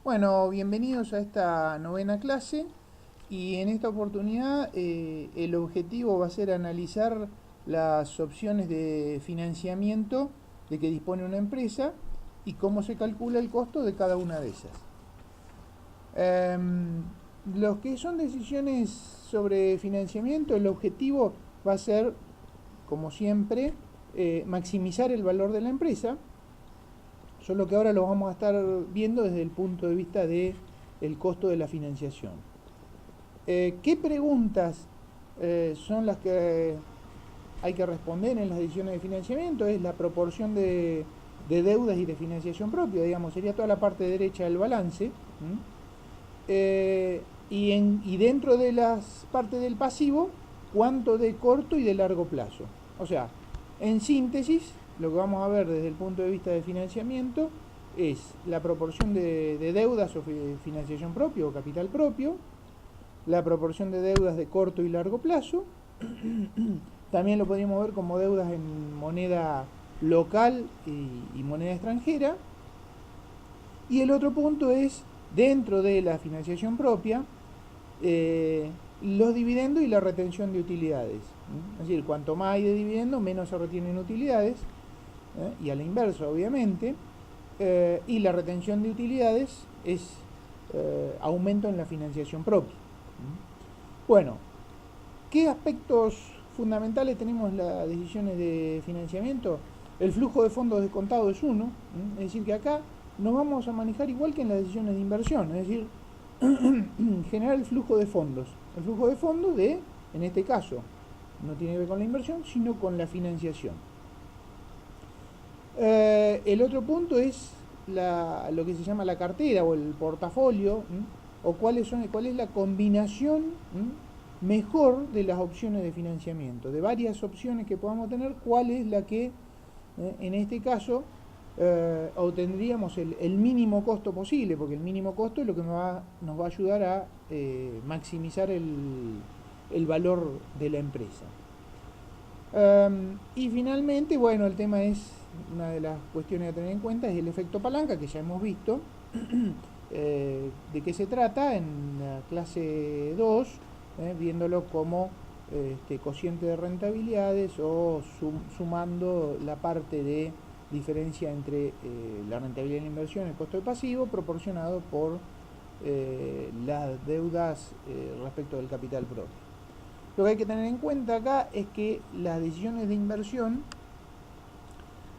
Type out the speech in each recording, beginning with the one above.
Bueno, bienvenidos a esta novena clase y en esta oportunidad el objetivo va a ser analizar las opciones de financiamiento de que dispone una empresa y cómo se calcula el costo de cada una de esas. Em, los que son decisiones sobre financiamiento, el objetivo va a ser, como siempre, maximizar el valor de la empresa, solo que ahora lo vamos a estar viendo desde el punto de vista de el costo de la financiación. ¿Qué preguntas son las que hay que responder en las decisiones de financiamiento? Es la proporción de deudas y de financiación propia, digamos, sería toda la parte derecha del balance. Y dentro de las partes del pasivo, cuánto de corto y de largo plazo. O sea, en síntesis, lo que vamos a ver desde el punto de vista de financiamiento es la proporción de deudas o financiación propia o capital propio, la proporción de deudas de corto y largo plazo. También lo podríamos ver como deudas en moneda local y moneda extranjera. Y el otro punto es, dentro de la financiación propia, los dividendos y la retención de utilidades. Es decir, cuanto más hay de dividendos, menos se retienen utilidades, y a la inversa, obviamente. Y la retención de utilidades es aumento en la financiación propia. Bueno, ¿qué aspectos fundamentales tenemos en las decisiones de financiamiento? El flujo de fondos descontado es uno, es decir, que acá nos vamos a manejar igual que en las decisiones de inversión, es decir, generar el flujo de fondos. El flujo de fondos en este caso, no tiene que ver con la inversión, sino con la financiación. El otro punto es lo que se llama la cartera o el portafolio, o cuál es la combinación mejor de las opciones de financiamiento. De varias opciones que podamos tener, cuál es la que, en este caso, obtendríamos el mínimo costo posible, porque el mínimo costo es lo que nos va a ayudar a maximizar el valor de la empresa. Y finalmente, bueno, el tema es, una de las cuestiones a tener en cuenta es el efecto palanca, que ya hemos visto. De qué se trata en la clase 2, viéndolo como cociente de rentabilidades o sumando la parte de diferencia entre la rentabilidad de la inversión y el costo de pasivo proporcionado por las deudas respecto del capital propio. Lo que hay que tener en cuenta acá es que las decisiones de inversión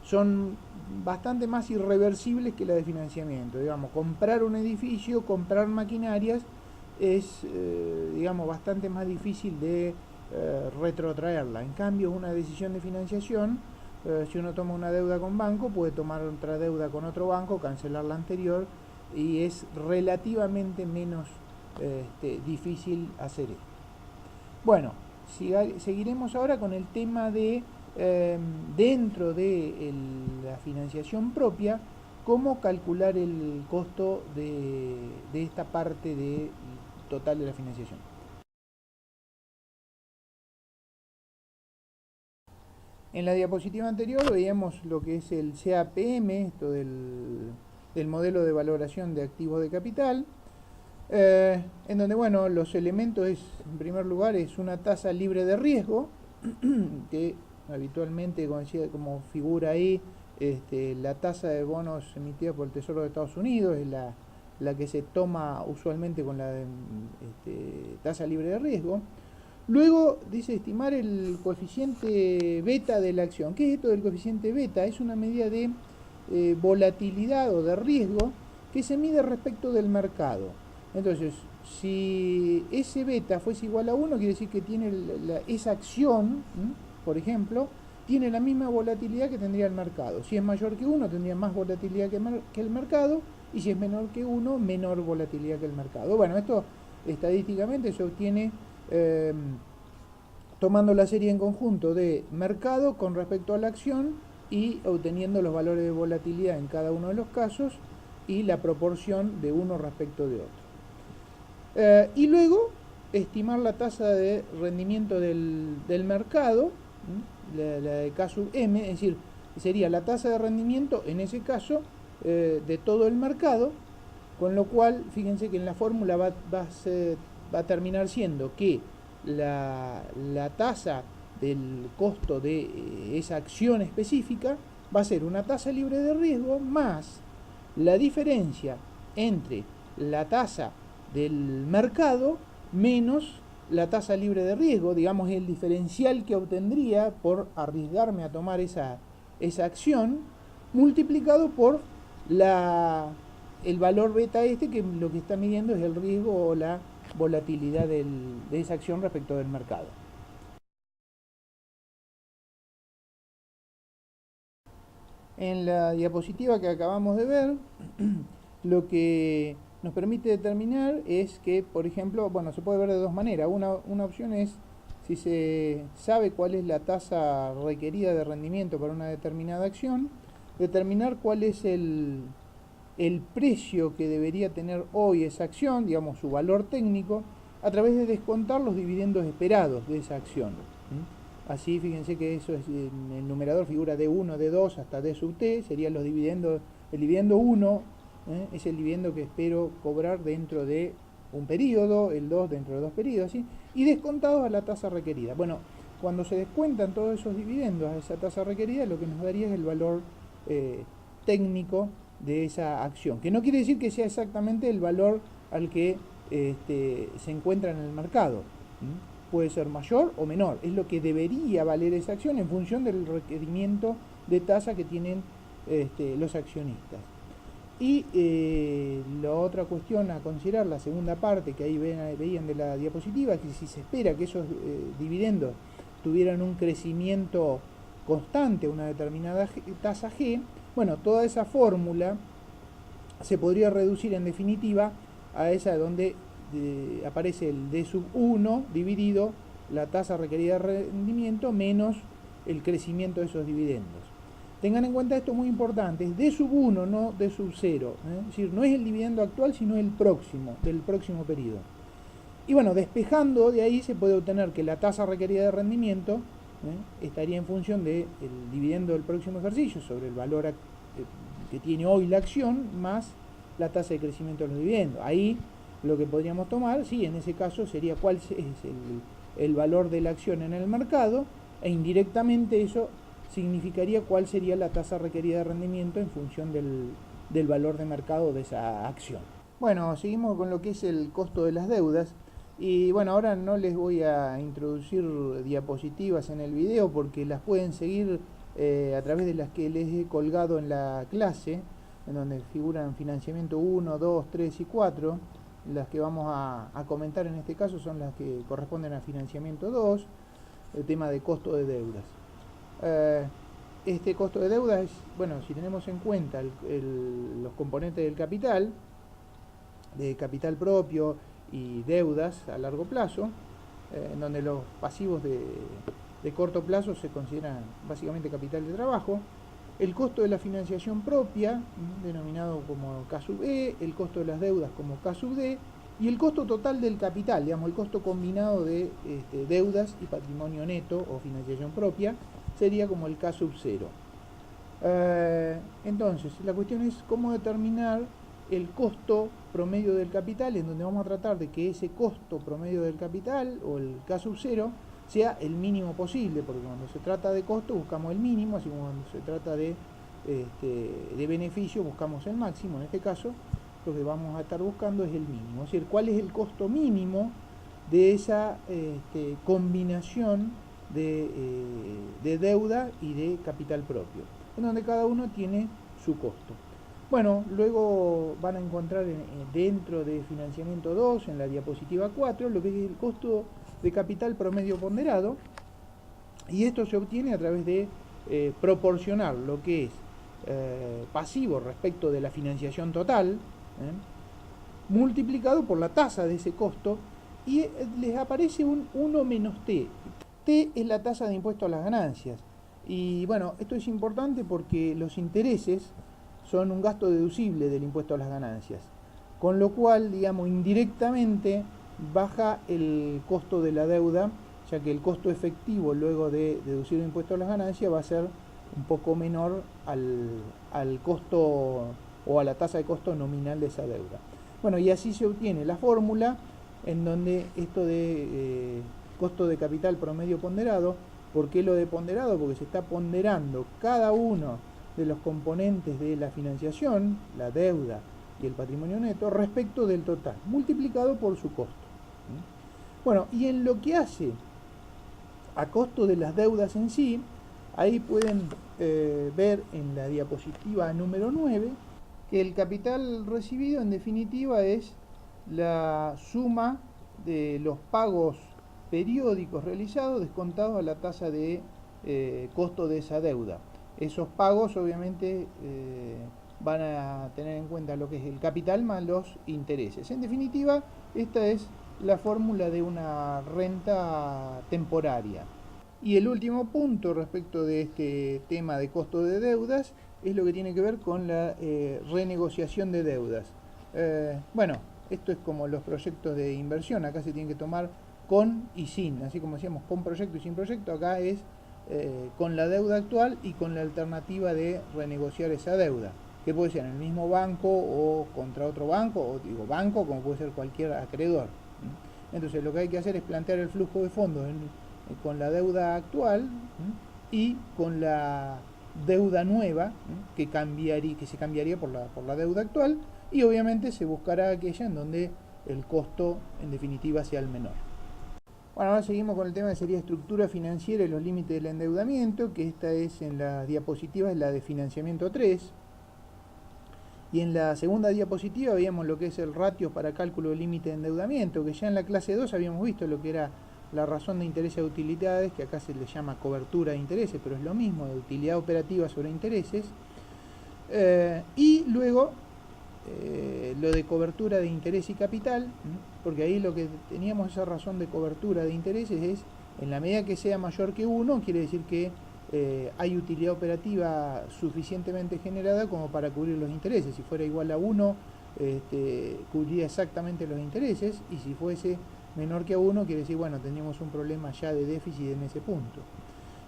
son bastante más irreversibles que las de financiamiento. Digamos, comprar un edificio, comprar maquinarias, es digamos, bastante más difícil de retrotraerla. En cambio, una decisión de financiación, si uno toma una deuda con banco, puede tomar otra deuda con otro banco, cancelar la anterior, y es relativamente menos difícil hacer esto. Bueno, seguiremos ahora con el tema de, dentro de la financiación propia, cómo calcular el costo de esta parte total de la financiación. En la diapositiva anterior veíamos lo que es el CAPM, esto del modelo de valoración de activos de capital, en donde, bueno, los elementos en primer lugar, es una tasa libre de riesgo, que habitualmente, como figura ahí, la tasa de bonos emitida por el Tesoro de Estados Unidos es la que se toma usualmente con la tasa libre de riesgo. Luego dice estimar el coeficiente beta de la acción. ¿Qué es esto del coeficiente beta? Es una medida de volatilidad o de riesgo que se mide respecto del mercado. Entonces, si ese beta fuese igual a 1, quiere decir que tiene esa acción, por ejemplo, tiene la misma volatilidad que tendría el mercado. Si es mayor que 1, tendría más volatilidad que el mercado, y si es menor que 1, menor volatilidad que el mercado. Bueno, esto estadísticamente se obtiene eh, tomando la serie en conjunto de mercado con respecto a la acción y obteniendo los valores de volatilidad en cada uno de los casos y la proporción de uno respecto de otro. Y luego estimar la tasa de rendimiento del mercado, la de K sub M, es decir, sería la tasa de rendimiento en ese caso de todo el mercado, Con lo cual, fíjense que en la fórmula va a terminar siendo que la tasa del costo de esa acción específica va a ser una tasa libre de riesgo más la diferencia entre la tasa del mercado menos la tasa libre de riesgo, digamos el diferencial que obtendría por arriesgarme a tomar esa acción, multiplicado por el valor beta que lo que está midiendo es el riesgo o la volatilidad de esa acción respecto del mercado. En la diapositiva que acabamos de ver, lo que nos permite determinar es que, por ejemplo, bueno, se puede ver de dos maneras. Una opción es, si se sabe cuál es la tasa requerida de rendimiento para una determinada acción, determinar cuál es el precio que debería tener hoy esa acción, digamos su valor técnico, a través de descontar los dividendos esperados de esa acción. Así, fíjense que eso es, en el numerador figura D1, D2 hasta D sub T, serían los dividendos. El dividendo 1 es el dividendo que espero cobrar dentro de un periodo, el 2 dentro de 2 periodos, ¿sí? Y descontados a la tasa requerida. Bueno, cuando se descuentan todos esos dividendos a esa tasa requerida, lo que nos daría es el valor técnico de esa acción, que no quiere decir que sea exactamente el valor al que se encuentra en el mercado. Puede ser mayor o menor, es lo que debería valer esa acción en función del requerimiento de tasa que tienen los accionistas. Y la otra cuestión a considerar, la segunda parte que ahí veían de la diapositiva, que si se espera que esos dividendos tuvieran un crecimiento constante a una determinada tasa G, bueno, toda esa fórmula se podría reducir en definitiva a esa donde aparece el D sub 1 dividido la tasa requerida de rendimiento menos el crecimiento de esos dividendos. Tengan en cuenta esto muy importante, es D sub 1, no D sub 0. Es decir, no es el dividendo actual, sino el próximo, del próximo periodo. Y bueno, despejando de ahí se puede obtener que la tasa requerida de rendimiento estaría en función del dividendo del próximo ejercicio sobre el valor que tiene hoy la acción más la tasa de crecimiento de los dividendos. Ahí lo que podríamos tomar, sí, en ese caso sería cuál es el valor de la acción en el mercado, e indirectamente eso significaría cuál sería la tasa requerida de rendimiento en función del valor de mercado de esa acción. Bueno, seguimos con lo que es el costo de las deudas. Y bueno, ahora no les voy a introducir diapositivas en el video porque las pueden seguir a través de las que les he colgado en la clase, en donde figuran financiamiento 1, 2, 3 y 4. Las que vamos a comentar en este caso son las que corresponden a financiamiento 2, el tema de costo de deudas. Este costo de deudas es, bueno, si tenemos en cuenta los componentes del capital, de capital propio y deudas a largo plazo, en donde los pasivos de corto plazo se consideran básicamente capital de trabajo, el costo de la financiación propia, denominado como K sub E, el costo de las deudas como K sub D, y el costo total del capital, digamos, el costo combinado de deudas y patrimonio neto o financiación propia, sería como el K sub 0. Entonces, la cuestión es cómo determinar el costo promedio del capital, en donde vamos a tratar de que ese costo promedio del capital, o el K sub 0, sea el mínimo posible, porque cuando se trata de costo buscamos el mínimo, así como cuando se trata de beneficio buscamos el máximo. En este caso lo que vamos a estar buscando es el mínimo, es decir, cuál es el costo mínimo de esa combinación de deuda y de capital propio, en donde cada uno tiene su costo. Bueno, luego van a encontrar dentro de financiamiento 2, en la diapositiva 4, lo que es el costo de capital promedio ponderado, y esto se obtiene a través de proporcionar lo que es pasivo respecto de la financiación total, multiplicado por la tasa de ese costo, y les aparece un 1 menos T. T es la tasa de impuesto a las ganancias, y bueno, esto es importante porque los intereses son un gasto deducible del impuesto a las ganancias, con lo cual, digamos, indirectamente baja el costo de la deuda, ya que el costo efectivo luego de deducir el impuesto a las ganancias va a ser un poco menor al costo o a la tasa de costo nominal de esa deuda. Bueno, y así se obtiene la fórmula en donde esto de costo de capital promedio ponderado. ¿Por qué lo de ponderado? Porque se está ponderando cada uno de los componentes de la financiación, la deuda y el patrimonio neto, respecto del total, multiplicado por su costo. Bueno, y en lo que hace a costo de las deudas en sí, ahí pueden ver en la diapositiva número 9 que el capital recibido en definitiva es la suma de los pagos periódicos realizados descontados a la tasa de costo de esa deuda. Esos pagos obviamente van a tener en cuenta lo que es el capital más los intereses. En definitiva, esta es la fórmula de una renta temporaria. Y el último punto respecto de este tema de costo de deudas es lo que tiene que ver con la renegociación de deudas. Bueno, esto es como los proyectos de inversión, acá se tienen que tomar con y sin, así como decíamos con proyecto y sin proyecto, acá es con la deuda actual y con la alternativa de renegociar esa deuda, que puede ser en el mismo banco o contra otro banco, o digo banco como puede ser cualquier acreedor. Entonces lo que hay que hacer es plantear el flujo de fondos con la deuda actual y con la deuda nueva que se cambiaría por la deuda actual, y obviamente se buscará aquella en donde el costo en definitiva sea el menor. Bueno, ahora seguimos con el tema que sería estructura financiera y los límites del endeudamiento, que esta es en las diapositivas la de financiamiento 3. Y en la segunda diapositiva veíamos lo que es el ratio para cálculo del límite de endeudamiento, que ya en la clase 2 habíamos visto lo que era la razón de interés a utilidades, que acá se le llama cobertura de intereses, pero es lo mismo, de utilidad operativa sobre intereses. Y luego lo de cobertura de interés y capital, porque ahí lo que teníamos esa razón de cobertura de intereses es, en la medida que sea mayor que 1, quiere decir que hay utilidad operativa suficientemente generada como para cubrir los intereses. Si fuera igual a 1, cubriría exactamente los intereses, y si fuese menor que a 1, quiere decir, bueno, tendríamos un problema ya de déficit en ese punto.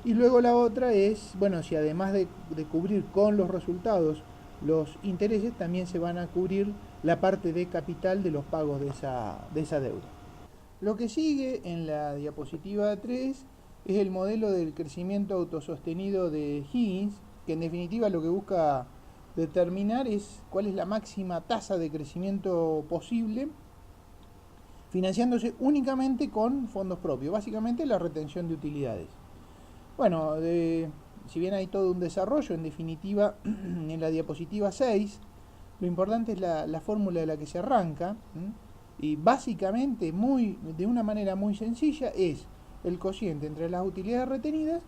Y luego la otra es, bueno, si además de cubrir con los resultados los intereses, también se van a cubrir la parte de capital de los pagos de esa deuda. Lo que sigue en la diapositiva 3 es el modelo del crecimiento autosostenido de Higgins, que en definitiva lo que busca determinar es cuál es la máxima tasa de crecimiento posible, financiándose únicamente con fondos propios, básicamente la retención de utilidades. Bueno, si bien hay todo un desarrollo, en definitiva, en la diapositiva 6, lo importante es la fórmula de la que se arranca, y básicamente, de una manera muy sencilla, es el cociente entre las utilidades retenidas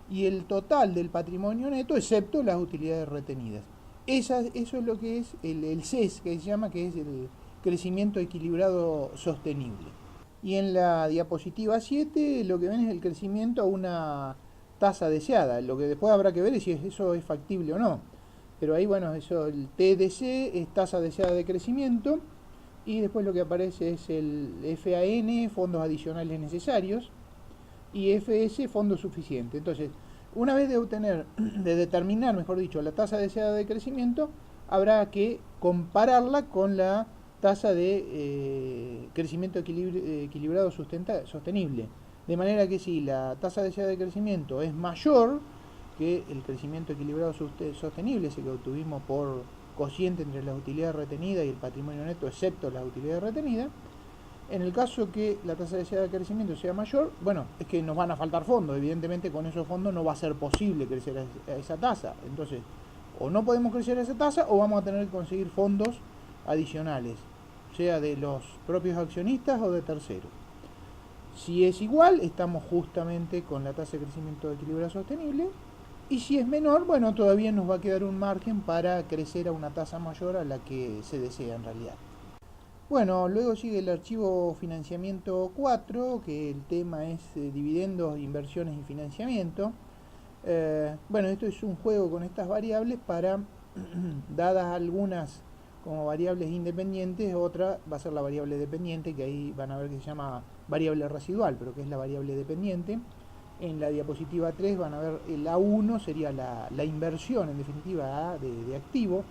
y el total del patrimonio neto, excepto las utilidades retenidas. Eso es lo que es el CES, que se llama, que es el crecimiento equilibrado sostenible. Y en la diapositiva 7 lo que ven es el crecimiento a una tasa deseada. Lo que después habrá que ver es si eso es factible o no. Pero ahí, bueno, eso, el TDC es tasa deseada de crecimiento, y después lo que aparece es el FAN, fondos adicionales necesarios, y FS, fondo suficiente. Entonces, una vez de determinar, mejor dicho, la tasa deseada de crecimiento, habrá que compararla con la tasa de crecimiento equilibrado sostenible. De manera que si la tasa deseada de crecimiento es mayor que el crecimiento equilibrado sostenible, ese que obtuvimos por cociente entre las utilidades retenidas y el patrimonio neto, excepto las utilidades retenidas, en el caso que la tasa deseada de crecimiento sea mayor, bueno, es que nos van a faltar fondos. Evidentemente con esos fondos no va a ser posible crecer a esa tasa. Entonces, o no podemos crecer a esa tasa, o vamos a tener que conseguir fondos adicionales, sea de los propios accionistas o de terceros. Si es igual, estamos justamente con la tasa de crecimiento de equilibrio sostenible, y si es menor, bueno, todavía nos va a quedar un margen para crecer a una tasa mayor a la que se desea en realidad. Bueno, luego sigue el archivo financiamiento 4, que el tema es dividendos, inversiones y financiamiento. Bueno, esto es un juego con estas variables para, dadas algunas como variables independientes, otra va a ser la variable dependiente, que ahí van a ver que se llama variable residual, pero que es la variable dependiente. En la diapositiva 3 van a ver el A1 sería la inversión, en definitiva, de activo.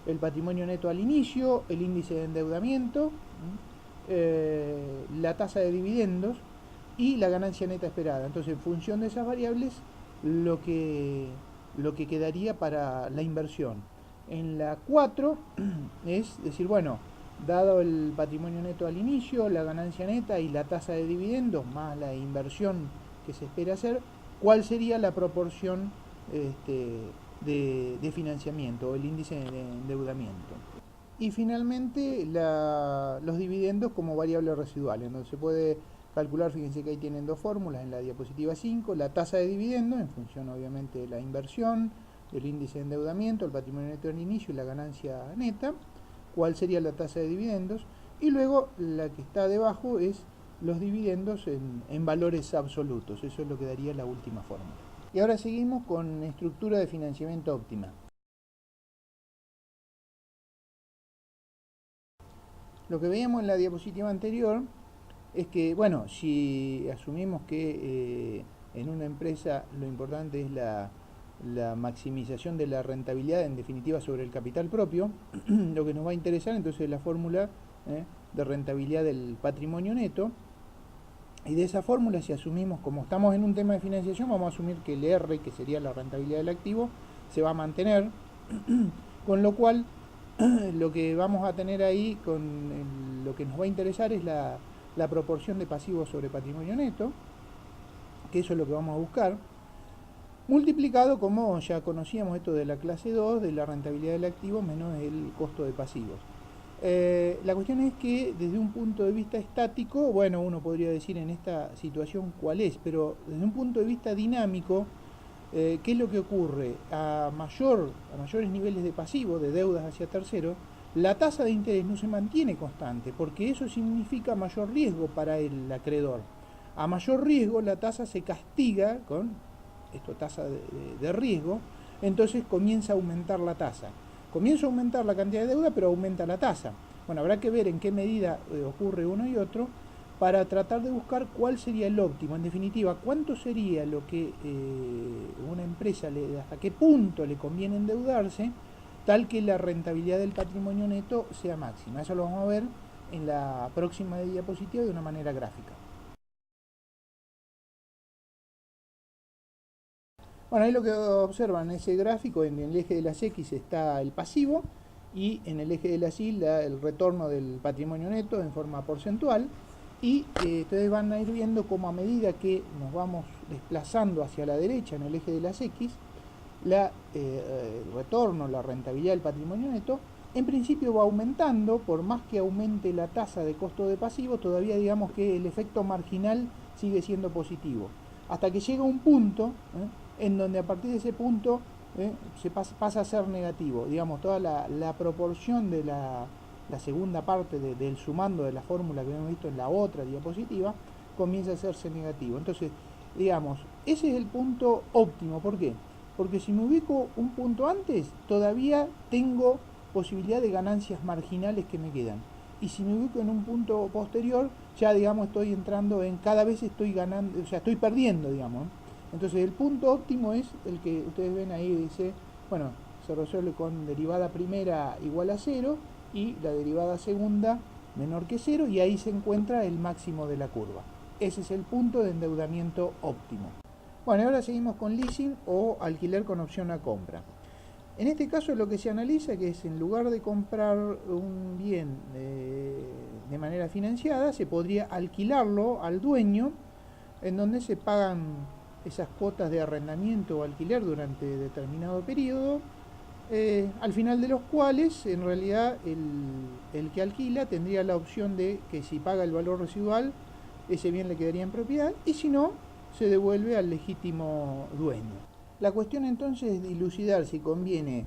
el patrimonio neto al inicio, el índice de endeudamiento, la tasa de dividendos y la ganancia neta esperada. Entonces, en función de esas variables, lo que quedaría para la inversión. En la 4 es decir, bueno, dado el patrimonio neto al inicio, la ganancia neta y la tasa de dividendos más la inversión que se espera hacer, ¿cuál sería la proporción de financiamiento o el índice de endeudamiento? Y finalmente los dividendos como variable residual, en donde se puede calcular, fíjense que ahí tienen dos fórmulas en la diapositiva 5, la tasa de dividendos en función obviamente de la inversión, del índice de endeudamiento, el patrimonio neto al inicio y la ganancia neta, cuál sería la tasa de dividendos, y luego la que está debajo es los dividendos en valores absolutos, eso es lo que daría la última fórmula. Y ahora seguimos con estructura de financiamiento óptima. Lo que veíamos en la diapositiva anterior es que, bueno, si asumimos que en una empresa lo importante es la maximización de la rentabilidad, en definitiva sobre el capital propio, lo que nos va a interesar entonces es la fórmula de rentabilidad del patrimonio neto. Y de esa fórmula, si asumimos, como estamos en un tema de financiación, vamos a asumir que el R, que sería la rentabilidad del activo, se va a mantener, con lo cual lo que vamos a tener ahí, lo que nos va a interesar es la proporción de pasivos sobre patrimonio neto, que eso es lo que vamos a buscar, multiplicado, como ya conocíamos esto de la clase 2, de la rentabilidad del activo menos el costo de pasivos. La cuestión es que desde un punto de vista estático, bueno, uno podría decir en esta situación cuál es, pero desde un punto de vista dinámico, ¿qué es lo que ocurre? A mayores niveles de pasivo, de deudas hacia terceros, la tasa de interés no se mantiene constante, porque eso significa mayor riesgo para el acreedor. A mayor riesgo, la tasa se castiga con tasa de riesgo, entonces comienza a aumentar la tasa. Comienza a aumentar la cantidad de deuda, pero aumenta la tasa. Bueno, habrá que ver en qué medida ocurre uno y otro para tratar de buscar cuál sería el óptimo. En definitiva, cuánto sería lo que una empresa, hasta qué punto le conviene endeudarse, tal que la rentabilidad del patrimonio neto sea máxima. Eso lo vamos a ver en la próxima diapositiva de una manera gráfica. Bueno, ahí lo que observan en ese gráfico, en el eje de las X está el pasivo y en el eje de las Y el retorno del patrimonio neto en forma porcentual. Y ustedes van a ir viendo cómo a medida que nos vamos desplazando hacia la derecha en el eje de las X, el retorno, la rentabilidad del patrimonio neto, en principio va aumentando. Por más que aumente la tasa de costo de pasivo, todavía digamos que el efecto marginal sigue siendo positivo. Hasta que llega un punto en donde a partir de ese punto se pasa a ser negativo. Digamos, toda la proporción de la segunda parte del sumando de la fórmula que hemos visto en la otra diapositiva comienza a hacerse negativo. Entonces, digamos, ese es el punto óptimo. ¿Por qué? Porque si me ubico un punto antes, todavía tengo posibilidad de ganancias marginales que me quedan. Y si me ubico en un punto posterior, ya digamos estoy entrando en, cada vez estoy ganando, o sea, estoy perdiendo, digamos. Entonces el punto óptimo es el que ustedes ven ahí, dice, bueno, se resuelve con derivada primera igual a 0 y la derivada segunda menor que 0, y ahí se encuentra el máximo de la curva. Ese es el punto de endeudamiento óptimo. Bueno, ahora seguimos con leasing o alquiler con opción a compra. En este caso lo que se analiza que es, en lugar de comprar un bien de manera financiada, se podría alquilarlo al dueño, en donde se pagan esas cuotas de arrendamiento o alquiler durante determinado periodo, al final de los cuales en realidad el que alquila tendría la opción de que si paga el valor residual, ese bien le quedaría en propiedad, y si no, se devuelve al legítimo dueño. La cuestión entonces es dilucidar si conviene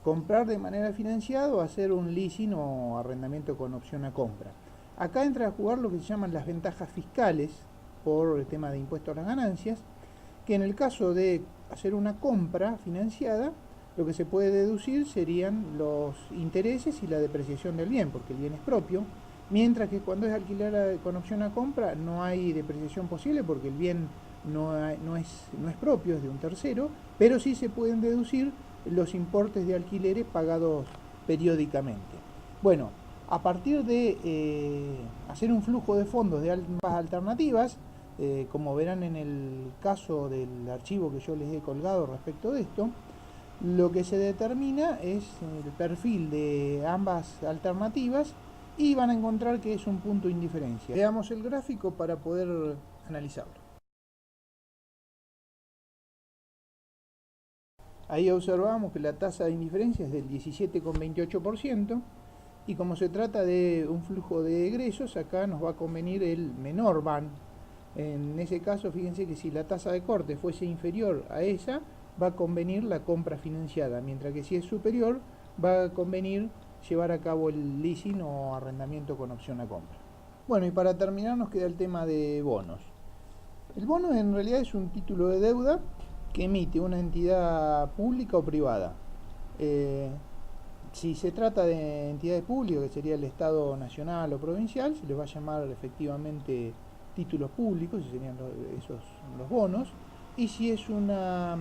comprar de manera financiada o hacer un leasing o arrendamiento con opción a compra. Acá entra a jugar lo que se llaman las ventajas fiscales por el tema de impuesto a las ganancias, que en el caso de hacer una compra financiada, lo que se puede deducir serían los intereses y la depreciación del bien, porque el bien es propio, mientras que cuando es alquiler con opción a compra no hay depreciación posible porque el bien no es propio, es de un tercero, pero sí se pueden deducir los importes de alquileres pagados periódicamente. Bueno, a partir de hacer un flujo de fondos de ambas alternativas, como verán en el caso del archivo que yo les he colgado respecto de esto, lo que se determina es el perfil de ambas alternativas y van a encontrar que es un punto de indiferencia. Veamos el gráfico para poder analizarlo. Ahí observamos que la tasa de indiferencia es del 17,28%. Y como se trata de un flujo de egresos, acá nos va a convenir el menor BAN. En ese caso, fíjense que si la tasa de corte fuese inferior a esa, va a convenir la compra financiada, mientras que si es superior, va a convenir llevar a cabo el leasing o arrendamiento con opción a compra. Bueno, y para terminar nos queda el tema de bonos. El bono en realidad es un título de deuda que emite una entidad pública o privada. Si se trata de entidades públicas, que sería el Estado nacional o provincial, se les va a llamar efectivamente títulos públicos, y serían esos los bonos. Y si es una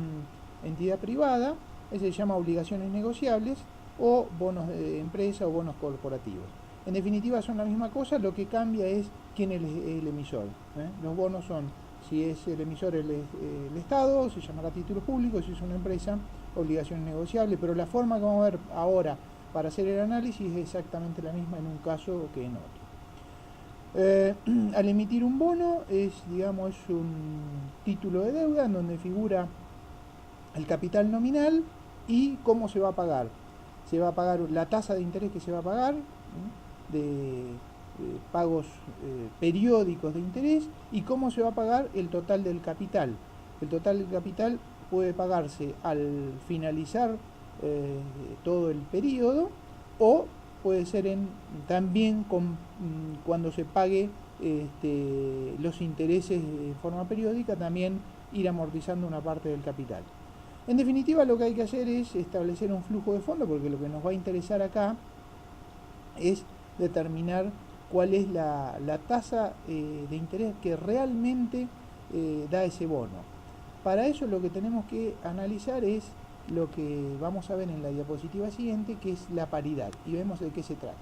entidad privada, se llama obligaciones negociables o bonos de empresa o bonos corporativos. En definitiva son la misma cosa, lo que cambia es quién es el emisor. Los bonos son, si es el emisor el Estado, se llamará títulos públicos, si es una empresa, obligaciones negociables, pero la forma que vamos a ver ahora para hacer el análisis es exactamente la misma en un caso que en otro. Al emitir un bono es un título de deuda en donde figura el capital nominal y cómo se va a pagar. Se va a pagar la tasa de interés que se va a pagar, de pagos periódicos de interés, y cómo se va a pagar el total del capital. El total del capital puede pagarse al finalizar todo el periodo, o puede ser también cuando se pague los intereses de forma periódica, también ir amortizando una parte del capital. En definitiva, lo que hay que hacer es establecer un flujo de fondo, porque lo que nos va a interesar acá es determinar cuál es la tasa de interés que realmente da ese bono. Para eso lo que tenemos que analizar es lo que vamos a ver en la diapositiva siguiente, que es la paridad, y vemos de qué se trata.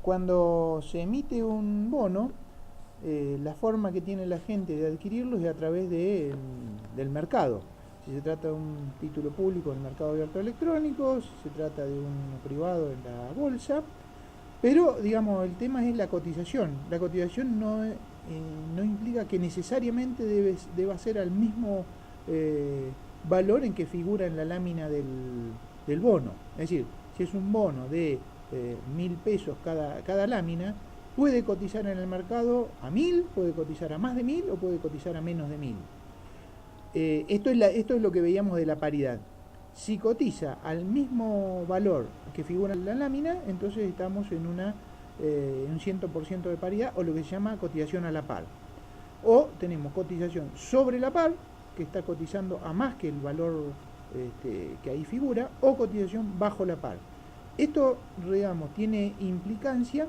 Cuando se emite un bono, la forma que tiene la gente de adquirirlo es a través del mercado. Si se trata de un título público en el mercado abierto electrónico, si se trata de un privado en la bolsa, pero el tema es la cotización. La cotización no implica que necesariamente deba ser al mismo valor en que figura en la lámina del bono. Es decir, si es un bono de 1.000 pesos cada lámina, puede cotizar en el mercado a 1.000, puede cotizar a más de 1.000 o puede cotizar a menos de 1.000. Esto es lo que veíamos de la paridad. Si cotiza al mismo valor que figura en la lámina, entonces estamos en un 100% de paridad, o lo que se llama cotización a la par. O tenemos cotización sobre la par, que está cotizando a más que el valor que ahí figura, o cotización bajo la par. Esto, tiene implicancia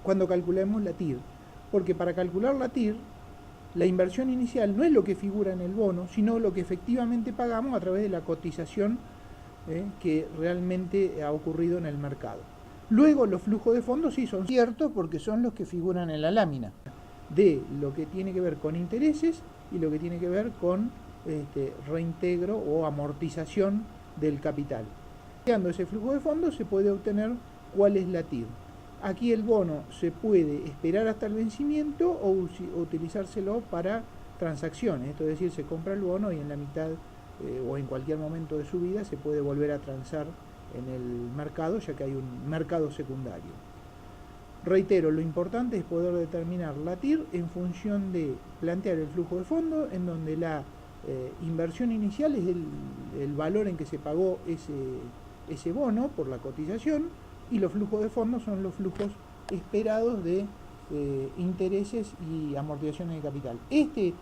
cuando calculamos la TIR, porque para calcular la TIR, la inversión inicial no es lo que figura en el bono, sino lo que efectivamente pagamos a través de la cotización que realmente ha ocurrido en el mercado. Luego los flujos de fondos sí son ciertos porque son los que figuran en la lámina, de lo que tiene que ver con intereses y lo que tiene que ver con reintegro o amortización del capital. Creando ese flujo de fondos se puede obtener cuál es la TIR. Aquí el bono se puede esperar hasta el vencimiento o utilizárselo para transacciones, esto es decir, se compra el bono y en la mitad o en cualquier momento de su vida se puede volver a transar en el mercado, ya que hay un mercado secundario. Reitero, lo importante es poder determinar la TIR en función de plantear el flujo de fondo, en donde la inversión inicial es el valor en que se pagó ese bono por la cotización, y los flujos de fondos son los flujos esperados de intereses y amortizaciones de capital. Este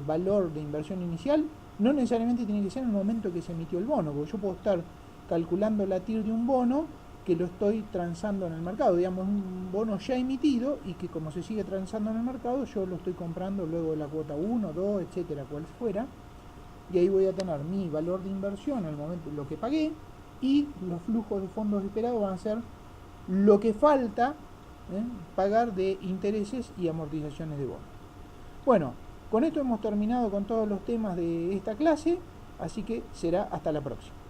valor de inversión inicial no necesariamente tiene que ser en el momento que se emitió el bono, porque yo puedo estar calculando la TIR de un bono que lo estoy transando en el mercado, un bono ya emitido y que como se sigue transando en el mercado, yo lo estoy comprando luego de la cuota 1, 2, etcétera, cual fuera, y ahí voy a tener mi valor de inversión al momento, lo que pagué, y los flujos de fondos esperados van a ser lo que falta pagar de intereses y amortizaciones de bonos. Bueno, con esto hemos terminado con todos los temas de esta clase, así que será hasta la próxima.